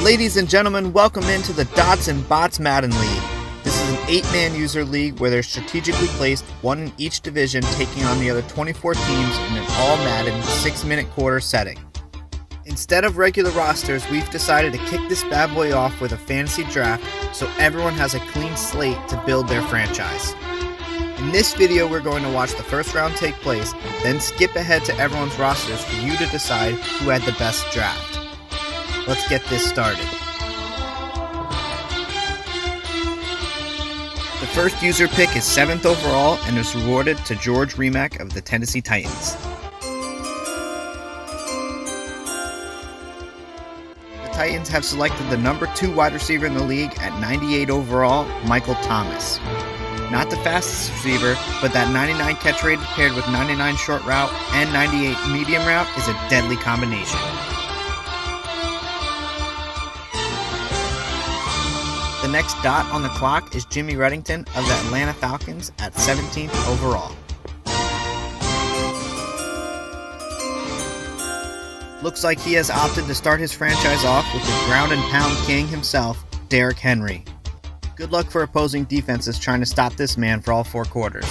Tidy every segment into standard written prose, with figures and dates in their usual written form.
Ladies and gentlemen, welcome into the Dots and Bots Madden League. This is an 8-man user league where they're strategically placed, one in each division, taking on the other 24 teams in an all-Madden 6-minute quarter setting. Instead of regular rosters, we've decided to kick this bad boy off with a fantasy draft so everyone has a clean slate to build their franchise. In this video, we're going to watch the first round take place, then skip ahead to everyone's rosters for you to decide who had the best draft. Let's get this started. The first user pick is 7th overall and is rewarded to George Remack of the Tennessee Titans. The Titans have selected the number 2 wide receiver in the league at 98 overall, Michael Thomas. Not the fastest receiver, but that 99 catch rate paired with 99 short route and 98 medium route is a deadly combination. The next dot on the clock is Jimmy Reddington of the Atlanta Falcons at 17th overall. Looks like he has opted to start his franchise off with the ground and pound king himself, Derrick Henry. Good luck for opposing defenses trying to stop this man for all 4 quarters.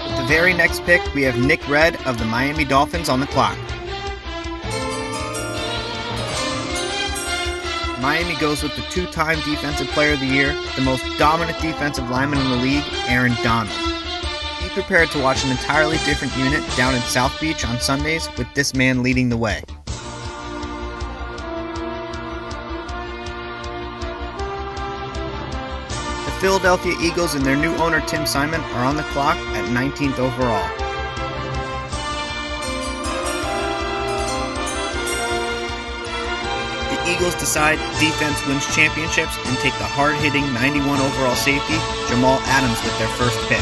With the very next pick, we have Nick Redd of the Miami Dolphins on the clock. Miami goes with the 2-time Defensive Player of the Year, the most dominant defensive lineman in the league, Aaron Donald. Be prepared to watch an entirely different unit down in South Beach on Sundays with this man leading the way. The Philadelphia Eagles and their new owner Tim Simon are on the clock at 19th overall. Eagles decide defense wins championships and take the hard-hitting 91 overall safety, Jamal Adams, with their first pick.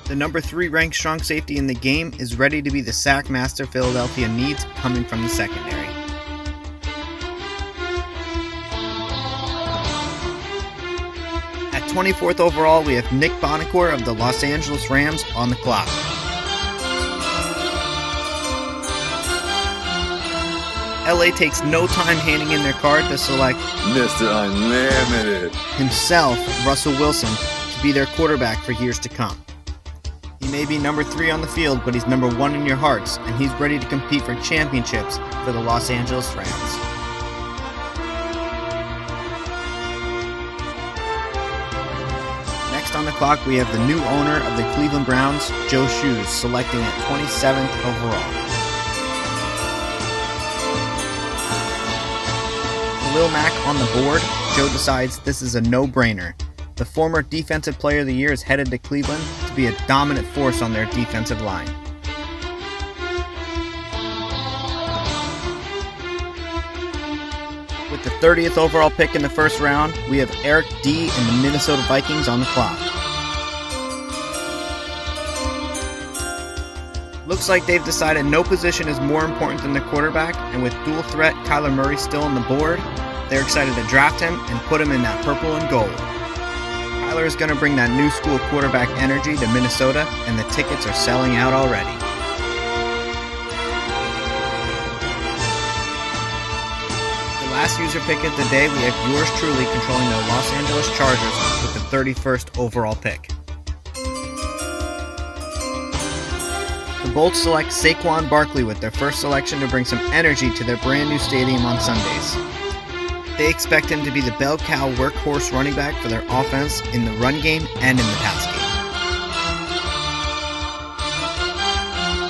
The number 3 ranked strong safety in the game is ready to be the sack master Philadelphia needs coming from the secondary. At 24th overall, we have Nick Bonacore of the Los Angeles Rams on the clock. LA takes no time handing in their card to select Mr. Unlimited himself, Russell Wilson, to be their quarterback for years to come. He may be number 3 on the field, but he's number 1 in your hearts, and he's ready to compete for championships for the Los Angeles Rams. Next on the clock, we have the new owner of the Cleveland Browns, Joe Shoes, selecting at 27th overall. Lil Mac on the board, Joe decides this is a no-brainer. The former Defensive Player of the Year is headed to Cleveland to be a dominant force on their defensive line. With the 30th overall pick in the first round, we have Eric D. and the Minnesota Vikings on the clock. Looks like they've decided no position is more important than the quarterback, and with dual threat Kyler Murray still on the board, they're excited to draft him and put him in that purple and gold. Kyler is going to bring that new school quarterback energy to Minnesota, and the tickets are selling out already. The last user pick of the day, we have yours truly controlling the Los Angeles Chargers with the 31st overall pick. The Bolts select Saquon Barkley with their first selection to bring some energy to their brand new stadium on Sundays. They expect him to be the bell cow workhorse running back for their offense in the run game and in the pass game.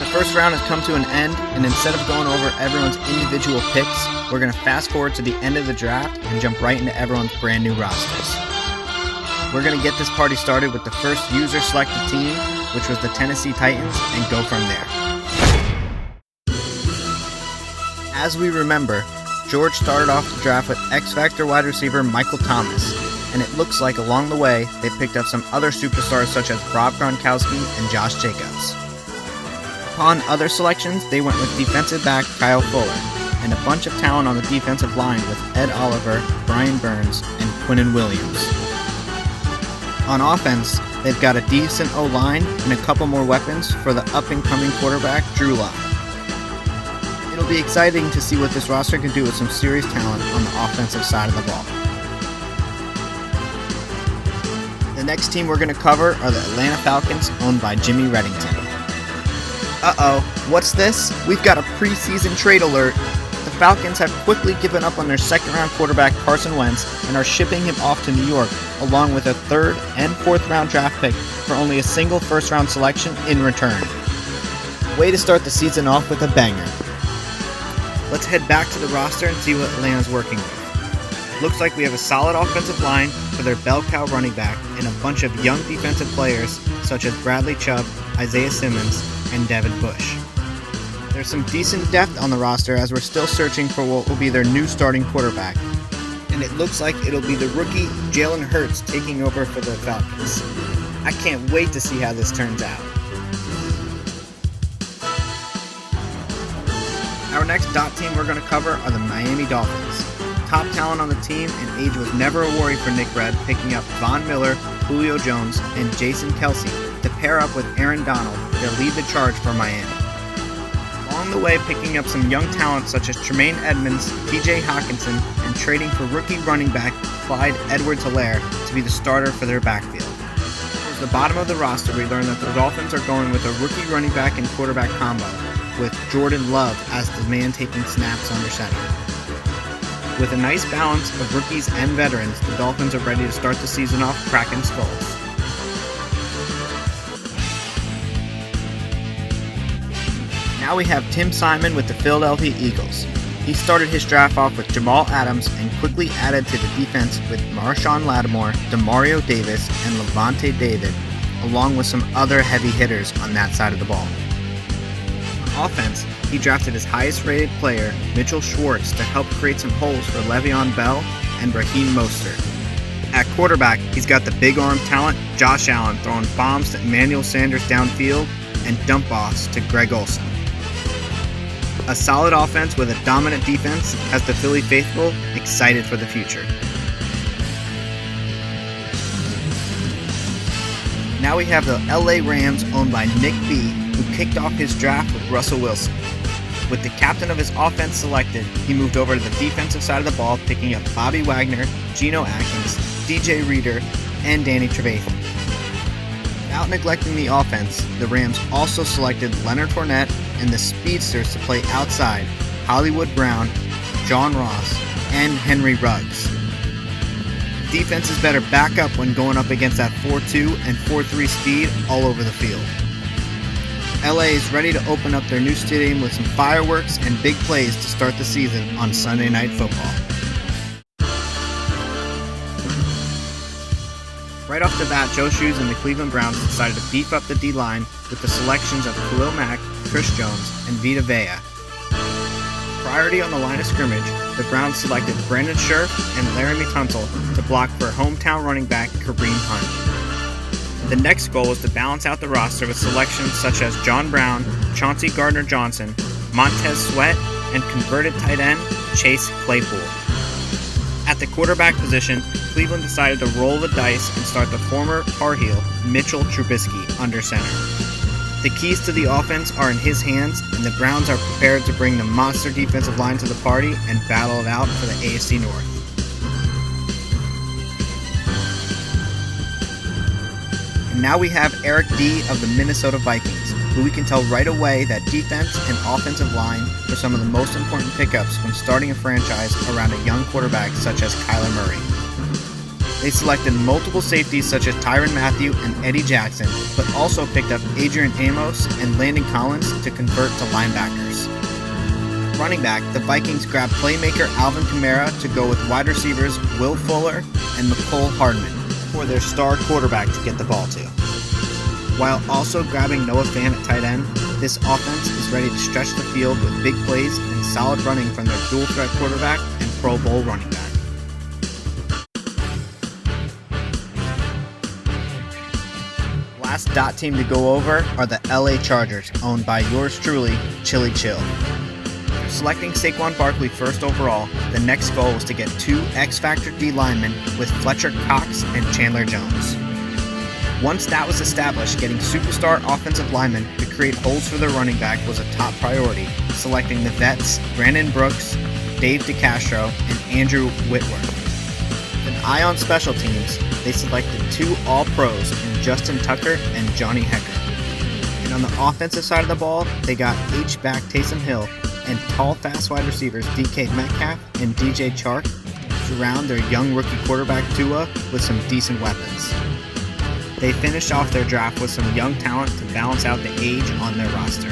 The first round has come to an end, and instead of going over everyone's individual picks, we're going to fast forward to the end of the draft and jump right into everyone's brand new rosters. We're going to get this party started with the first user selected team, which was the Tennessee Titans, and go from there. As we remember, George started off the draft with X-Factor wide receiver Michael Thomas, and it looks like along the way they picked up some other superstars such as Rob Gronkowski and Josh Jacobs. Upon other selections, they went with defensive back Kyle Fuller, and a bunch of talent on the defensive line with Ed Oliver, Brian Burns, and Quinnen Williams. On offense, they've got a decent O-line and a couple more weapons for the up-and-coming quarterback Drew Lock. It'll be exciting to see what this roster can do with some serious talent on the offensive side of the ball. The next team we're going to cover are the Atlanta Falcons, owned by Jimmy Reddington. Uh-oh, what's this? We've got a preseason trade alert. The Falcons have quickly given up on their second-round quarterback Carson Wentz and are shipping him off to New York, along with a third and fourth-round draft pick for only a single first-round selection in return. Way to start the season off with a banger. Let's head back to the roster and see what Atlanta's working with. Looks like we have a solid offensive line for their bell cow running back and a bunch of young defensive players such as Bradley Chubb, Isaiah Simmons, and Devin Bush. There's some decent depth on the roster as we're still searching for what will be their new starting quarterback. And it looks like it'll be the rookie Jalen Hurts taking over for the Falcons. I can't wait to see how this turns out. Our next dot team we're going to cover are the Miami Dolphins. Top talent on the team, and age was never a worry for Nick Red, picking up Von Miller, Julio Jones, and Jason Kelsey to pair up with Aaron Donald to lead the charge for Miami. Along the way, picking up some young talent such as Tremaine Edmonds, TJ Hawkinson, and trading for rookie running back Clyde Edwards-Helaire to be the starter for their backfield. Towards the bottom of the roster, we learned that the Dolphins are going with a rookie running back and quarterback combo, with Jordan Love as the man taking snaps under center. With a nice balance of rookies and veterans, the Dolphins are ready to start the season off cracking skulls. Now we have Tim Simon with the Philadelphia Eagles. He started his draft off with Jamal Adams and quickly added to the defense with Marshawn Lattimore, Demario Davis, and Levante David, along with some other heavy hitters on that side of the ball. On offense, he drafted his highest-rated player, Mitchell Schwartz, to help create some holes for Le'Veon Bell and Raheem Mostert. At quarterback, he's got the big-arm talent Josh Allen throwing bombs to Emmanuel Sanders downfield and dump-offs to Greg Olsen. A solid offense with a dominant defense has the Philly faithful excited for the future. Now we have the LA Rams, owned by Nick B, who kicked off his draft with Russell Wilson. With the captain of his offense selected, he moved over to the defensive side of the ball, picking up Bobby Wagner, Geno Atkins, DJ Reader, and Danny Trevathan. Without neglecting the offense, the Rams also selected Leonard Fournette and the speedsters to play outside, Hollywood Brown, John Ross, and Henry Ruggs. Defenses better back up when going up against that 4.2 and 4.3 speed all over the field. LA is ready to open up their new stadium with some fireworks and big plays to start the season on Sunday Night Football. Right off the bat, Joe Shoes and the Cleveland Browns decided to beef up the D-line with the selections of Khalil Mack, Chris Jones, and Vita Vea. Priority on the line of scrimmage, the Browns selected Brandon Scherf and Laramie Tunsil to block for hometown running back Kareem Hunt. The next goal was to balance out the roster with selections such as John Brown, Chauncey Gardner-Johnson, Montez Sweat, and converted tight end Chase Claypool. At the quarterback position, Cleveland decided to roll the dice and start the former Tar Heel Mitchell Trubisky under center. The keys to the offense are in his hands, and the Browns are prepared to bring the monster defensive line to the party and battle it out for the AFC North. And now we have Eric D. of the Minnesota Vikings, who we can tell right away that defense and offensive line were some of the most important pickups when starting a franchise around a young quarterback such as Kyler Murray. They selected multiple safeties such as Tyrann Mathieu and Eddie Jackson, but also picked up Adrian Amos and Landon Collins to convert to linebackers. Running back, the Vikings grabbed playmaker Alvin Kamara to go with wide receivers Will Fuller and Mecole Hardman for their star quarterback to get the ball to. While also grabbing Noah Fant at tight end, this offense is ready to stretch the field with big plays and solid running from their dual-threat quarterback and Pro Bowl running back. Last dot team to go over are the LA Chargers, owned by yours truly, Chili Chill. Selecting Saquon Barkley first overall, the next goal was to get two X-Factor D linemen with Fletcher Cox and Chandler Jones. Once that was established, getting superstar offensive linemen to create holes for their running back was a top priority, selecting the vets Brandon Brooks, Dave DeCastro, and Andrew Whitworth. With an eye on special teams, they selected 2 All-Pros in Justin Tucker and Johnny Hecker. And on the offensive side of the ball, they got H-back Taysom Hill and tall, fast wide receivers DK Metcalf and DJ Chark surround their young rookie quarterback Tua with some decent weapons. They finished off their draft with some young talent to balance out the age on their roster.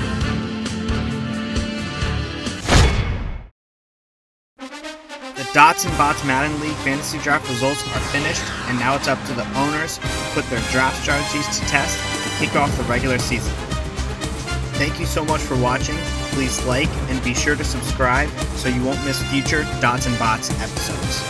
The Dots and Bots Madden League Fantasy Draft results are finished, and now it's up to the owners to put their draft strategies to test and kick off the regular season. Thank you so much for watching. Please like and be sure to subscribe so you won't miss future Dots and Bots episodes.